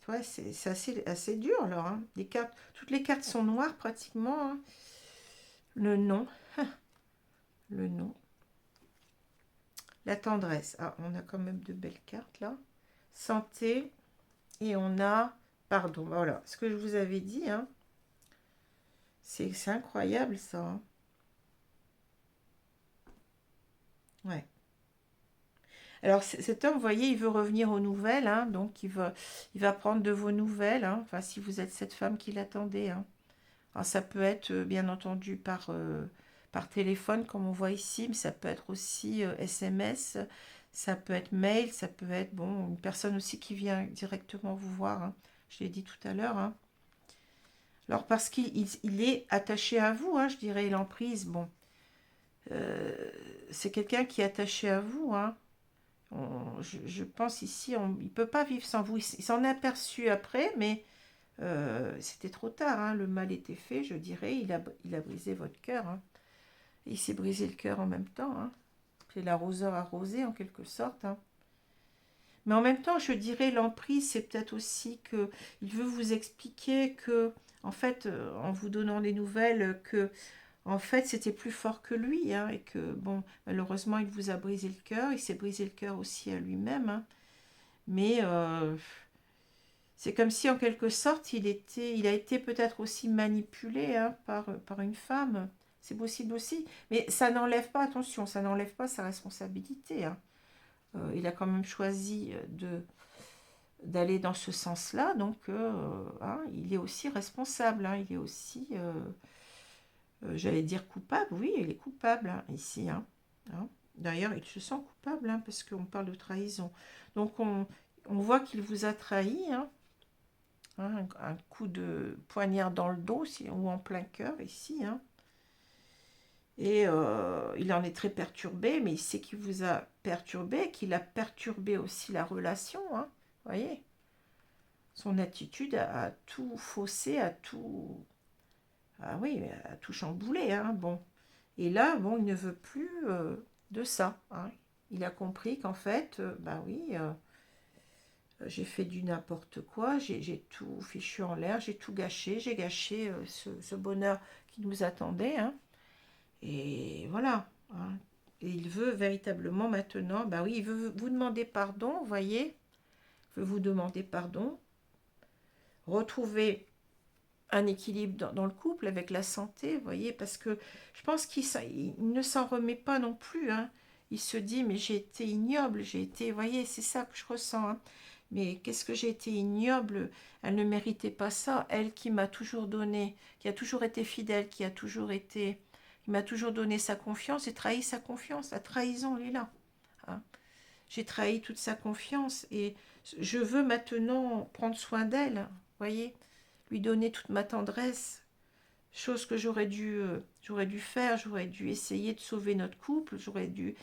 ouais, c'est assez dur, alors, hein. Toutes les cartes sont noires pratiquement, hein. Le non, le non. La tendresse, ah, on a quand même de belles cartes là. Santé, et on a pardon, voilà, ce que je vous avais dit, hein. C'est incroyable ça, hein. Ouais. Alors cet homme, vous voyez, il veut revenir aux nouvelles, hein, donc il va prendre de vos nouvelles, hein, enfin si vous êtes cette femme qui l'attendait. Hein. Alors ça peut être bien entendu par téléphone comme on voit ici, mais ça peut être aussi SMS, ça peut être mail, ça peut être bon une personne aussi qui vient directement vous voir. Hein. Je l'ai dit tout à l'heure. Hein. Alors parce qu'il est attaché à vous, hein, je dirais l'emprise. Bon, euh, c'est quelqu'un qui est attaché à vous. Hein. Je pense ici, il ne peut pas vivre sans vous. Il s'en est aperçu après, mais c'était trop tard. Hein. Le mal était fait, je dirais. Il a brisé votre cœur. Hein. Il s'est brisé le cœur en même temps. Hein. C'est l'arroseur arrosé en quelque sorte. Hein. Mais en même temps, je dirais l'emprise, c'est peut-être aussi que il veut vous expliquer que, en fait, en vous donnant des nouvelles, que en fait, c'était plus fort que lui, hein, et que, bon, malheureusement, il vous a brisé le cœur, il s'est brisé le cœur aussi à lui-même, hein, mais c'est comme si, en quelque sorte, il a été peut-être aussi manipulé hein, par une femme, c'est possible aussi, mais ça n'enlève pas, attention, ça n'enlève pas sa responsabilité, hein. Il a quand même choisi d'aller dans ce sens-là, donc hein, il est aussi responsable, hein, il est aussi j'allais dire coupable, oui, il est coupable hein, ici. Hein, hein. D'ailleurs, il se sent coupable hein, parce qu'on parle de trahison. Donc, on voit qu'il vous a trahi, hein, un coup de poignard dans le dos ou en plein cœur ici. Hein. Et il en est très perturbé, mais il sait qu'il vous a perturbé, qu'il a perturbé aussi la relation. Hein, voyez, son attitude a tout faussé, a tout, ah oui, a tout chamboulé. Hein, bon. Et là, bon, il ne veut plus de ça. Hein. Il a compris qu'en fait, bah oui, j'ai fait du n'importe quoi, j'ai tout fichu en l'air, j'ai gâché ce bonheur qui nous attendait. Hein. Et voilà. Hein. Et il veut véritablement maintenant, bah oui, il veut vous demander pardon, vous voyez, il veut vous demander pardon, retrouver un équilibre dans le couple avec la santé, vous voyez, parce que je pense il ne s'en remet pas non plus. Hein. Il se dit, mais j'ai été ignoble, j'ai été, vous voyez, c'est ça que je ressens. Hein. Mais qu'est-ce que j'ai été ignoble, elle ne méritait pas ça, elle qui m'a toujours donné, qui a toujours été fidèle, qui m'a toujours donné sa confiance, j'ai trahi sa confiance, la trahison, elle est là. Hein. J'ai trahi toute sa confiance et je veux maintenant prendre soin d'elle, vous voyez, lui donner toute ma tendresse, chose que j'aurais dû faire, j'aurais dû essayer de sauver notre couple, j'aurais dû,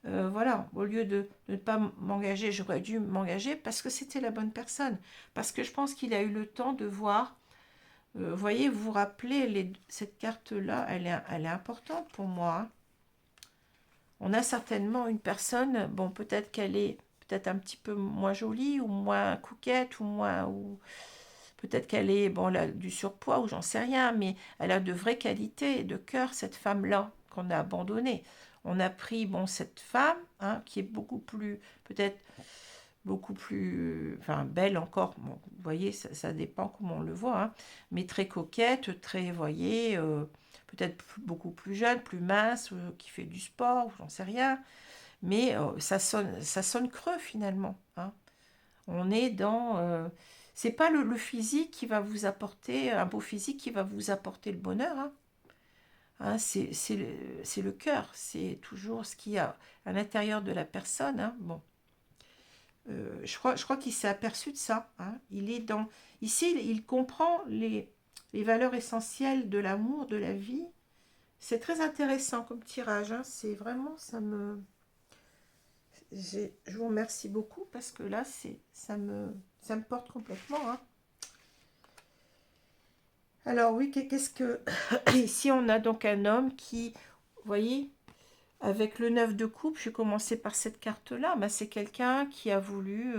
voilà, au lieu de ne pas m'engager, j'aurais dû m'engager parce que c'était la bonne personne, parce que je pense qu'il a eu le temps de voir, vous voyez, vous vous rappelez, cette carte-là, elle est importante pour moi. Hein. On a certainement une personne, bon, peut-être qu'elle est peut-être un petit peu moins jolie ou moins coquette ou moins, ou peut-être qu'elle est, bon, elle a du surpoids ou j'en sais rien, mais elle a de vraies qualités de cœur, cette femme-là, qu'on a abandonnée. On a pris, bon, cette femme, hein, qui est beaucoup plus, peut-être beaucoup plus, enfin, belle encore. Bon, vous voyez, ça dépend comment on le voit, hein, mais très coquette, très, vous voyez, peut-être beaucoup plus jeune, plus mince, qui fait du sport, j'en sais rien. Mais ça sonne creux finalement. Hein. On est dans... c'est pas le physique qui va vous apporter, un beau physique qui va vous apporter le bonheur. Hein. Hein, c'est le cœur, c'est toujours ce qu'il y a à l'intérieur de la personne. Hein. Bon, je crois qu'il s'est aperçu de ça. Hein. Il est dans... Ici, il comprend les valeurs essentielles de l'amour, de la vie. C'est très intéressant comme tirage. Hein. C'est vraiment, je vous remercie beaucoup parce que là, ça me porte complètement. Hein. Alors oui, qu'est-ce que... Ici, on a donc un homme qui, vous voyez, avec le 9 de coupe, j'ai commencé par cette carte-là. Ben, c'est quelqu'un qui a voulu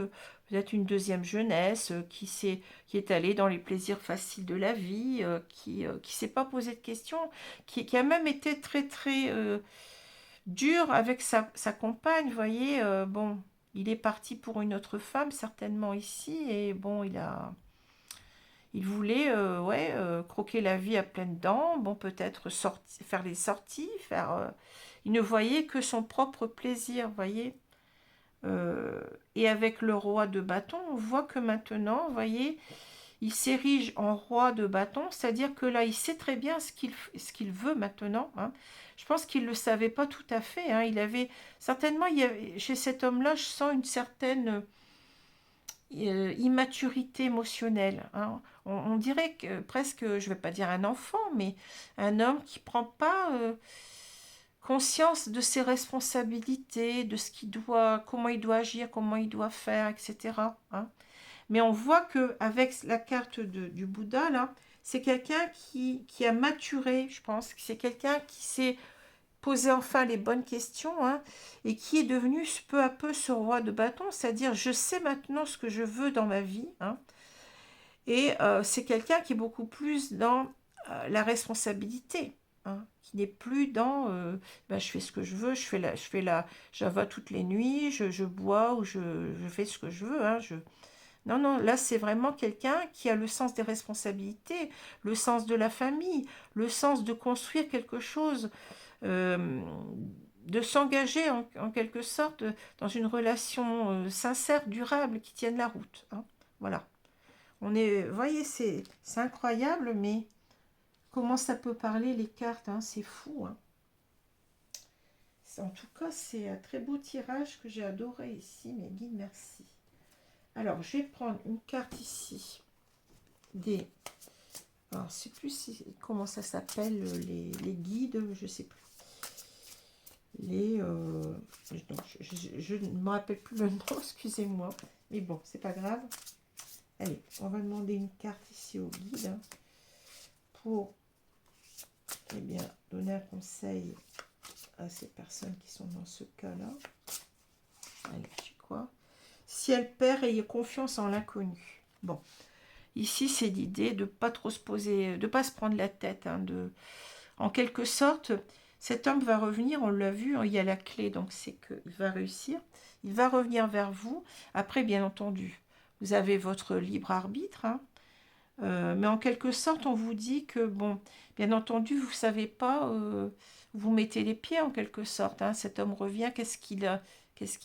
peut-être une deuxième jeunesse, qui est allé dans les plaisirs faciles de la vie, qui s'est pas posé de questions, qui a même été très, très dur avec sa compagne, vous voyez. Bon, il est parti pour une autre femme, certainement ici, et bon, il voulait ouais, croquer la vie à pleines dents, bon, peut-être faire les sorties, il ne voyait que son propre plaisir, vous voyez. Et avec le roi de bâton, on voit que maintenant, vous voyez, il s'érige en roi de bâton, c'est-à-dire que là, il sait très bien ce qu'il veut maintenant. Hein. Je pense qu'il ne le savait pas tout à fait. Hein. Il avait certainement, chez cet homme-là, je sens une certaine immaturité émotionnelle. Hein. On dirait que presque, je ne vais pas dire un enfant, mais un homme qui ne prend pas conscience de ses responsabilités, de ce qu'il doit, comment il doit agir, comment il doit faire, etc. Hein. Mais on voit que avec la carte du Bouddha, là, c'est quelqu'un qui a maturé, je pense. C'est quelqu'un qui s'est posé enfin les bonnes questions, hein, et qui est devenu peu à peu ce roi de bâton, c'est-à-dire je sais maintenant ce que je veux dans ma vie. Hein, et c'est quelqu'un qui est beaucoup plus dans la responsabilité. Hein, qui n'est plus dans ben, je fais ce que je veux, j'avale toutes les nuits, je bois ou je fais ce que je veux. Hein, non, non, là c'est vraiment quelqu'un qui a le sens des responsabilités, le sens de la famille, le sens de construire quelque chose, euh, de s'engager en quelque sorte dans une relation sincère, durable, qui tienne la route. Hein. Voilà. Vous voyez, c'est incroyable, mais comment ça peut parler les cartes, hein, c'est fou. Hein. En tout cas, c'est un très beau tirage que j'ai adoré ici, mes guides, merci. Alors, je vais prendre une carte ici des... Alors, je ne sais plus comment ça s'appelle, les guides, je ne sais plus. Non, je ne me rappelle plus le nom, excusez-moi. Mais bon, c'est pas grave. Allez, on va demander une carte ici au guide hein, pour eh bien, donner un conseil à ces personnes qui sont dans ce cas-là. Allez, je sais quoi. Si elle perd, ayez confiance en l'inconnu. Bon, ici, c'est l'idée de ne pas trop se poser, de ne pas se prendre la tête. Hein, en quelque sorte, cet homme va revenir, on l'a vu, il y a la clé, donc c'est qu'il va réussir. Il va revenir vers vous. Après, bien entendu, vous avez votre libre arbitre. Hein, mais en quelque sorte, on vous dit que, bon, bien entendu, vous ne savez pas, vous mettez les pieds en quelque sorte. Hein, cet homme revient, qu'est-ce qu'il a qu'est-ce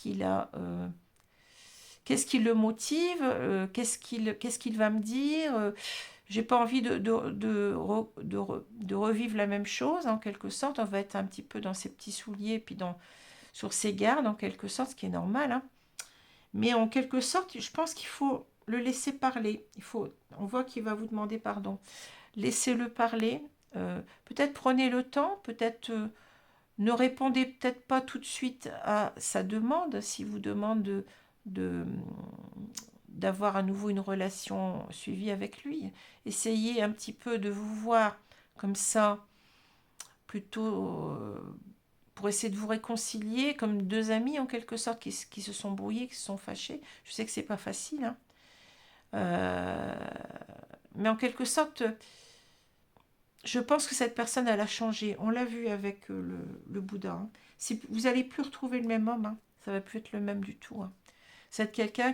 qui le motive, qu'est-ce qu'il va me dire, j'ai pas envie de revivre la même chose, en quelque sorte, on va être un petit peu dans ses petits souliers, puis sur ses gardes, en quelque sorte, ce qui est normal, hein. Mais en quelque sorte, je pense qu'il faut le laisser parler, on voit qu'il va vous demander pardon, laissez-le parler, peut-être prenez le temps, peut-être ne répondez peut-être pas tout de suite à sa demande, si vous demande de, d'avoir à nouveau une relation suivie avec lui. Essayez un petit peu de vous voir comme ça, plutôt pour essayer de vous réconcilier comme deux amis en quelque sorte qui se sont brouillés, qui se sont fâchés. Je sais que c'est pas facile, hein. Euh, mais en quelque sorte, je pense que cette personne, elle a changé. On l'a vu avec le Bouddha. Hein. Si vous n'allez plus retrouver le même homme, hein. Ça va plus être le même du tout. Hein. C'est quelqu'un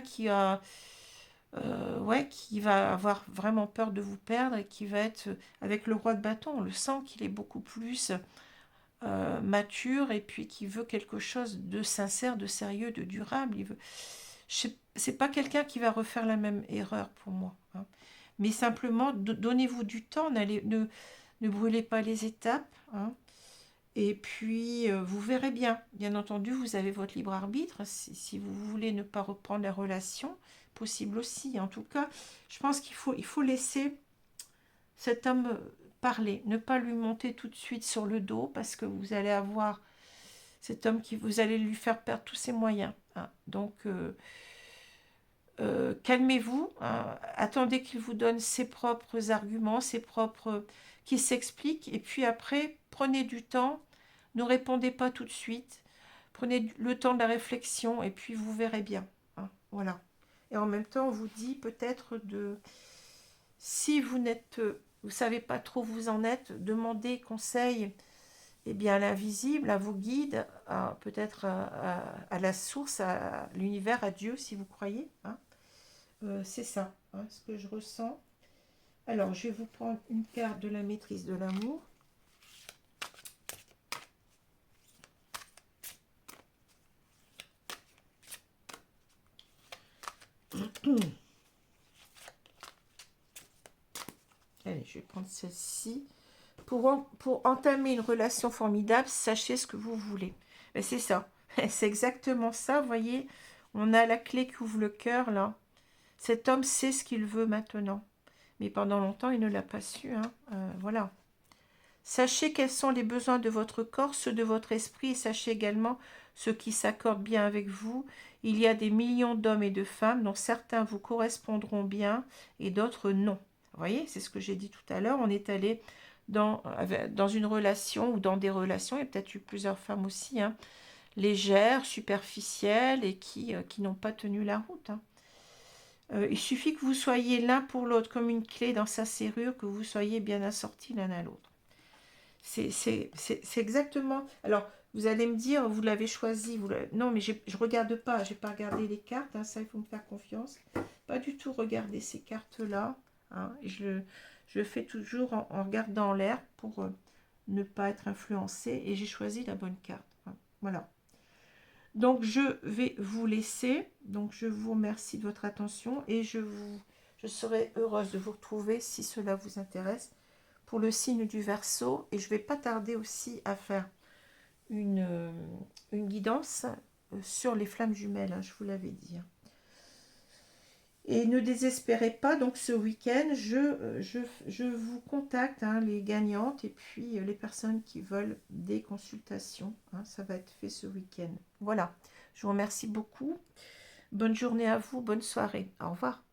ouais, qui va avoir vraiment peur de vous perdre et qui va être avec le roi de bâton. On le sent qu'il est beaucoup plus mature et puis qui veut quelque chose de sincère, de sérieux, de durable. C'est pas quelqu'un qui va refaire la même erreur pour moi. Hein. Mais simplement, donnez-vous du temps, ne brûlez pas les étapes. Hein. Et puis, vous verrez bien. Bien entendu, vous avez votre libre arbitre. Si vous voulez ne pas reprendre la relation, possible aussi. En tout cas, je pense il faut laisser cet homme parler. Ne pas lui monter tout de suite sur le dos parce que vous allez avoir cet homme vous allez lui faire perdre tous ses moyens. Hein. Donc, calmez-vous. Hein. Attendez qu'il vous donne ses propres arguments, qu'il s'explique. Et puis après, prenez du temps. Ne répondez pas tout de suite. Prenez le temps de la réflexion et puis vous verrez bien. Hein, voilà. Et en même temps, on vous dit peut-être si vous vous savez pas trop où vous en êtes, demandez conseil à l'invisible, à vos guides, peut-être à la source, à l'univers, à Dieu, si vous croyez. Hein. C'est ça, hein, ce que je ressens. Alors, je vais vous prendre une carte de la maîtrise de l'amour. Allez, je vais prendre celle-ci. Pour entamer une relation formidable, sachez ce que vous voulez. Ben, c'est ça. C'est exactement ça, vous voyez. On a la clé qui ouvre le cœur, là. Cet homme sait ce qu'il veut maintenant. Mais pendant longtemps, il ne l'a pas su. Hein. Voilà. Sachez quels sont les besoins de votre corps, ceux de votre esprit, et sachez également ceux qui s'accordent bien avec vous. Il y a des millions d'hommes et de femmes dont certains vous correspondront bien et d'autres non. Vous voyez, c'est ce que j'ai dit tout à l'heure. On est allé dans une relation ou dans des relations, il y a peut-être eu plusieurs femmes aussi, hein, légères, superficielles et qui n'ont pas tenu la route. Hein. Il suffit que vous soyez l'un pour l'autre comme une clé dans sa serrure, que vous soyez bien assortis l'un à l'autre. C'est exactement... Alors, vous allez me dire, vous l'avez choisi. Non, mais je ne regarde pas. Je n'ai pas regardé les cartes. Hein, ça, il faut me faire confiance. Pas du tout regarder ces cartes-là. Hein, je le fais toujours en regardant l'air pour ne pas être influencé. Et j'ai choisi la bonne carte. Hein, voilà. Donc, je vais vous laisser. Donc, je vous remercie de votre attention. Et je serai heureuse de vous retrouver si cela vous intéresse pour le signe du Verseau. Et je vais pas tarder aussi à faire une guidance sur les flammes jumelles, hein, je vous l'avais dit. Hein. Et ne désespérez pas, donc ce week-end, je vous contacte, hein, les gagnantes, et puis les personnes qui veulent des consultations. Hein, ça va être fait ce week-end. Voilà, je vous remercie beaucoup. Bonne journée à vous, bonne soirée. Au revoir.